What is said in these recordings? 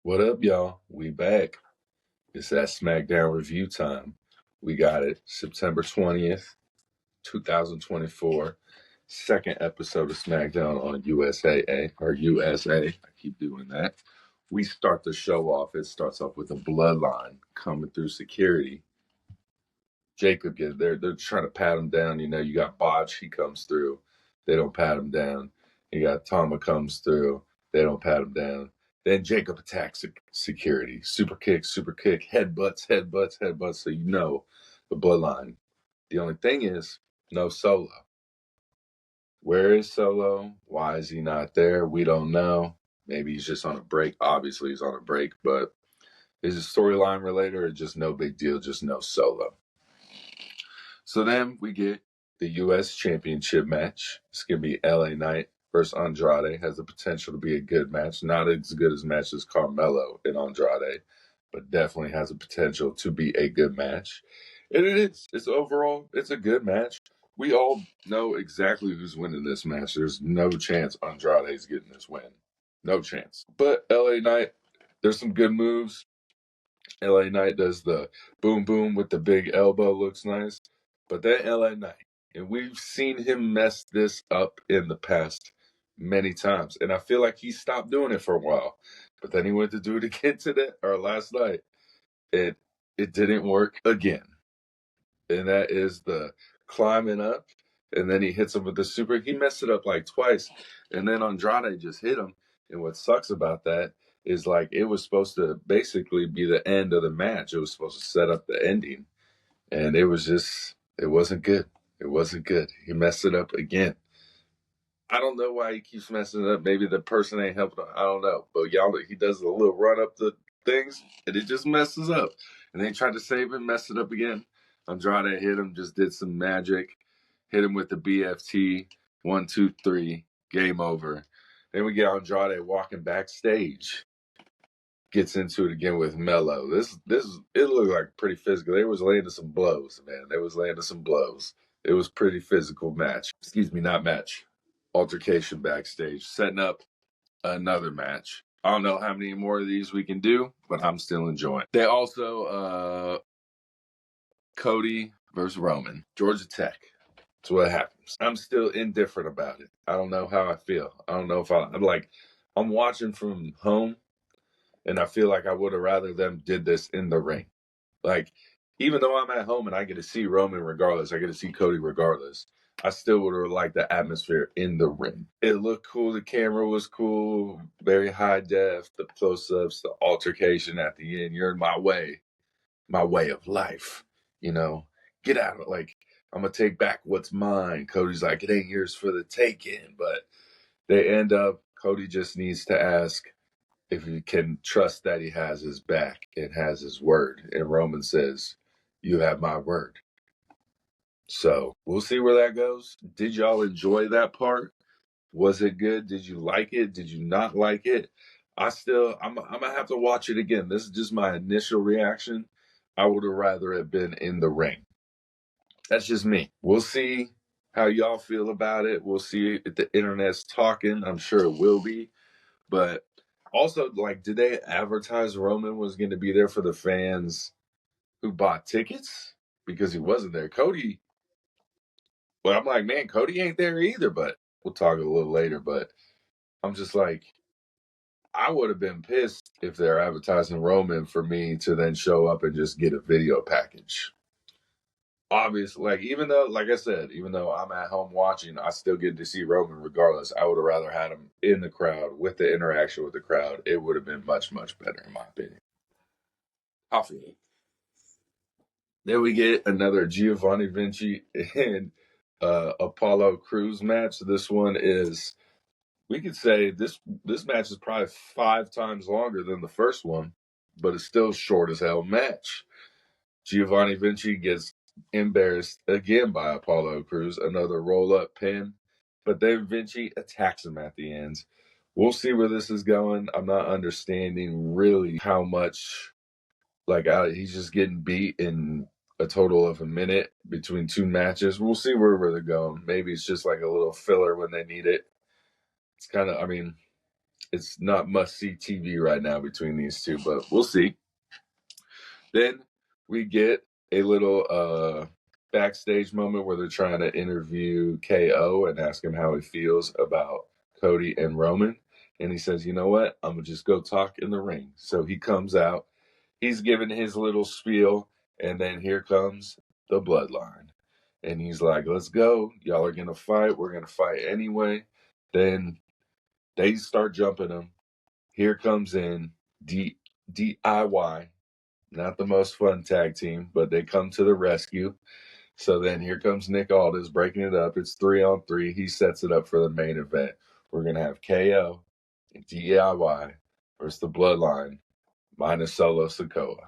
What up, y'all? We back. It's that Smackdown review time. We got it September 20th, 2024. Second episode of Smackdown on USAA or USA. I keep doing that. We start the show off. It starts off with a Bloodline coming through security. Jacob gets there. They're trying to pat him down. You know, you got Botch. He comes through. They don't pat him down. You got Tama comes through. They don't pat him down. Then Jacob attacks security. Super kick, headbutts. So you know the Bloodline. The only thing is, no Solo. Where is Solo? Why is he not there? We don't know. Maybe he's just on a break. Obviously, he's on a break, but is it storyline related or just no big deal? Just no Solo. So then we get the U.S. Championship match. It's going to be LA Knight versus Andrade. Has the potential to be a good match. Not as good as match as Carmelo and Andrade, but definitely has the potential to be a good match. And it is. It's overall, it's a good match. We all know exactly who's winning this match. There's no chance Andrade's getting this win. No chance. But LA Knight, there's some good moves. LA Knight does the boom boom with the big elbow, looks nice. But that LA Knight, and we've seen him mess this up in the past many times. And I feel like he stopped doing it for a while. But then he went to do it again today or last night. It didn't work again. And that is the climbing up. And then he hits him with the super. He messed it up like twice. And then Andrade just hit him. And what sucks about that is like it was supposed to basically be the end of the match. It was supposed to set up the ending. And it wasn't good. It wasn't good. He messed it up again. I don't know why he keeps messing it up. Maybe the person ain't helping him. I don't know. But y'all, he does a little run up the things, and it just messes up. And they tried to save him, mess it up again. Andrade hit him, just did some magic. Hit him with the BFT. 1, 2, 3. Game over. Then we get Andrade walking backstage. Gets into it again with Mello. It looked like pretty physical. They was landing some blows, man. They was landing some blows. It was pretty physical match. Excuse me, not match. Altercation backstage. Setting up another match. I don't know how many more of these we can do, but I'm still enjoying. They also Cody versus Roman. Georgia Tech. That's what happens. I'm still indifferent about it. I don't know how I feel. I don't know if I'm watching from home. And I feel like I would have rather them did this in the ring. Like, even though I'm at home and I get to see Roman regardless, I get to see Cody regardless, I still would have liked the atmosphere in the ring. It looked cool. The camera was cool. Very high def. The close-ups, the altercation at the end. You're in my way of life. You know, get out of it. Like, I'm going to take back what's mine. Cody's like, it ain't yours for the taking. But they end up, Cody just needs to ask if you can trust that he has his back and has his word. And Roman says, you have my word. So we'll see where that goes. Did y'all enjoy that part? Was it good? Did you like it? Did you not like it? I'm going to have to watch it again. This is just my initial reaction. I would have rather it been in the ring. That's just me. We'll see how y'all feel about it. We'll see if the internet's talking. I'm sure it will be. But also, like, did they advertise Roman was going to be there for the fans who bought tickets? Because he wasn't there. Cody, well, I'm like, man, Cody ain't there either, but we'll talk a little later. But I'm just like, I would have been pissed if they're advertising Roman for me to then show up and just get a video package. Obviously, like, even though, like I said, even though I'm at home watching, I still get to see Roman regardless. I would have rather had him in the crowd with the interaction with the crowd. It would have been much, much better, in my opinion. I feel it. Then we get another Giovanni, Vinci, and Apollo Crews match. This one is, we could say this match is probably 5 times longer than the first one, but it's still short as hell match. Giovanni Vinci gets embarrassed again by Apollo Crews, another roll-up pin, but then Vinci attacks him at the end. We'll see where this is going. I'm not understanding really how much, like, he's just getting beat in a total of a minute between 2 matches. We'll see where they're going. Maybe it's just like a little filler when they need it. It's kind of, I mean, it's not must-see TV right now between these two, but we'll see. Then we get a little backstage moment where they're trying to interview KO and ask him how he feels about Cody and Roman. And he says, you know what? I'm going to just go talk in the ring. So he comes out. He's giving his little spiel. And then here comes the Bloodline. And he's like, let's go. Y'all are going to fight. We're going to fight anyway. Then they start jumping him. Here comes in DIY. Not the most fun tag team, but they come to the rescue. So then here comes Nick Aldis breaking it up. It's 3-on-3. He sets it up for the main event. We're going to have KO and DIY versus the Bloodline minus Solo Sikoa.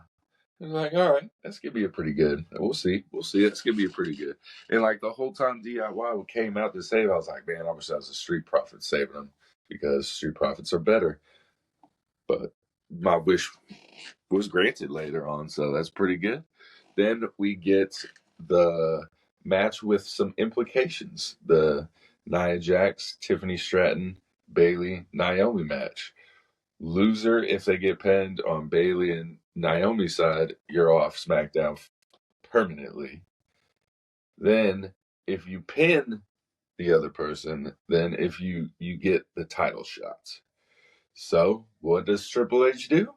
It's like, all right, that's going to be a pretty good. We'll see. It's going to be a pretty good. And like the whole time DIY came out to save, I was like, man, I wish that was a Street Profit saving them because Street Profits are better. But my wish was granted later on, so that's pretty good. Then we get the match with some implications. The Nia Jax, Tiffany Stratton, Bayley, Naomi match. Loser, if they get pinned on Bayley and Naomi's side, you're off SmackDown permanently. Then if you pin the other person, then if you get the title shots. So what does Triple H do?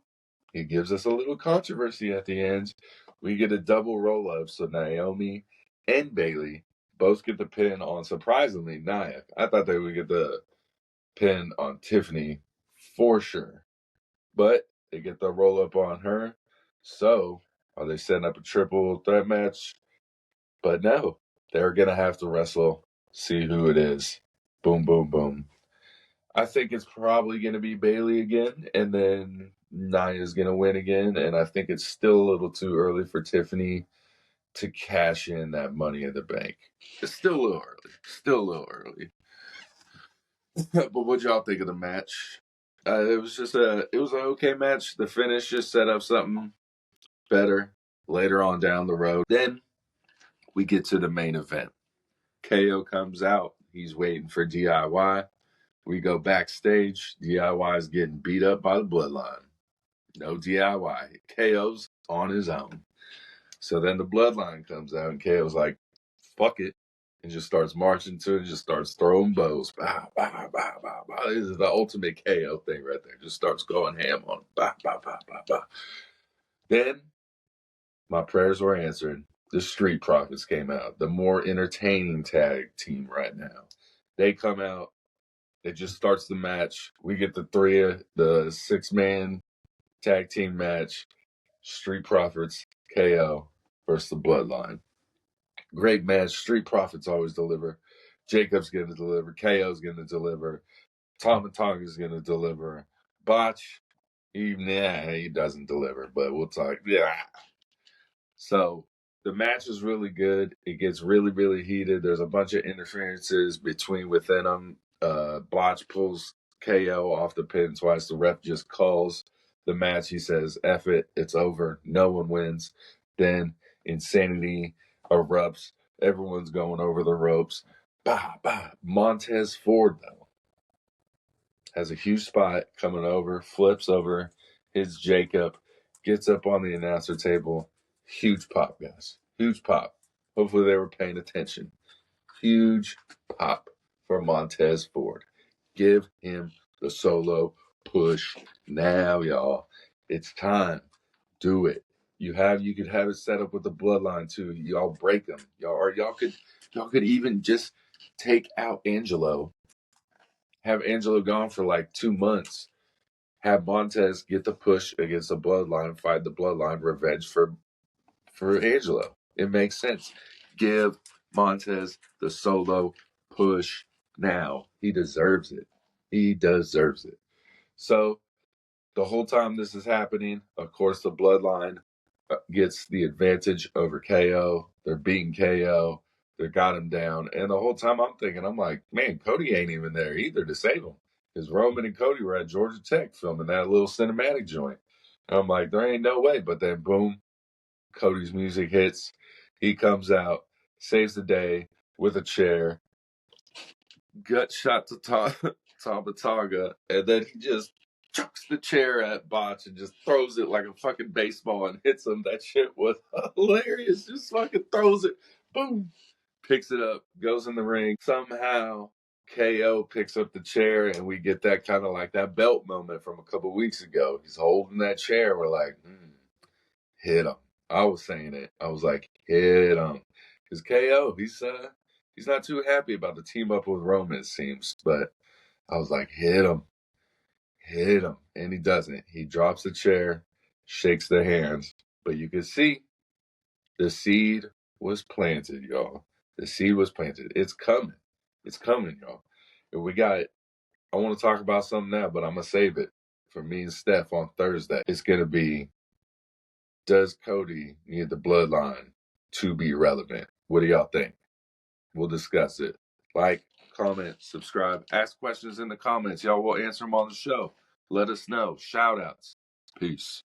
He gives us a little controversy at the end. We get a double roll-up, so Naomi and Bayley both get the pin on, surprisingly, Nia. I thought they would get the pin on Tiffany for sure. But they get the roll-up on her. So are they setting up a triple threat match? But no, they're going to have to wrestle, see who it is. Boom, boom, boom. I think it's probably going to be Bayley again, and then Nia's going to win again. And I think it's still a little too early for Tiffany to cash in that Money in the Bank. It's still a little early. But what y'all think of the match? It was an okay match. The finish just set up something better later on down the road. Then we get to the main event. KO comes out. He's waiting for DIY. We go backstage. DIY is getting beat up by the Bloodline. No DIY. KO's on his own. So then the Bloodline comes out, and KO's like, fuck it, and just starts marching to it and just starts throwing bows. Bah, bah, bah, bah, bah. This is the ultimate KO thing right there. Just starts going ham on it. Bah, bah, bah, bah, bah. Then my prayers were answered. The Street Profits came out. The more entertaining tag team right now. They come out. It just starts the match. We get the 6-man tag team match. Street Profits, KO versus the Bloodline. Great match. Street Profits always deliver. Jacob's going to deliver. KO's going to deliver. Tama Tonga's going to deliver. Botch, he doesn't deliver, but we'll talk. Yeah. So the match is really good. It gets really, really heated. There's a bunch of interferences within them. Botch pulls KO off the pin twice. The ref just calls the match. He says, F it, it's over. No one wins. Then insanity erupts. Everyone's going over the ropes. Bah, bah. Montes Ford, though, has a huge spot coming over, flips over his Jacob, gets up on the announcer table. Huge pop, guys. Huge pop. Hopefully they were paying attention. Huge pop for Montes Ford. Give him the solo push now, y'all. It's time. Do it. You could have it set up with the Bloodline too. Y'all break them. Y'all could even just take out Angelo. Have Angelo gone for like 2 months. Have Montes get the push against the Bloodline, fight the Bloodline, revenge for Angelo. It makes sense. Give Montes the solo push now. He deserves it. So the whole time this is happening, of course, the Bloodline gets the advantage over KO. They're beating KO. They got him down. And the whole time I'm like, man, Cody ain't even there either to save him. Because Roman and Cody were at Georgia Tech filming that little cinematic joint. And I'm like, there ain't no way. But then, boom, Cody's music hits. He comes out, saves the day with a chair. Gut shot to Tama Tonga, and then he just chucks the chair at Botch and just throws it like a fucking baseball and hits him. That shit was hilarious. Just fucking throws it. Boom. Picks it up, goes in the ring. Somehow KO picks up the chair, and we get that kind of like that belt moment from a couple weeks ago. He's holding that chair. We're like, hit him. I was saying it. I was like, hit him. Because KO, he's not too happy about the team up with Roman, it seems. But I was like, hit him. Hit him. And he doesn't. He drops the chair, shakes their hands. But you can see the seed was planted, y'all. The seed was planted. It's coming. It's coming, y'all. And I want to talk about something now, but I'm going to save it for me and Steph on Thursday. It's going to be, does Cody need the bloodline to be relevant? What do y'all think? We'll discuss it. Like, comment, subscribe, ask questions in the comments. Y'all will answer them on the show. Let us know. Shout outs. Peace.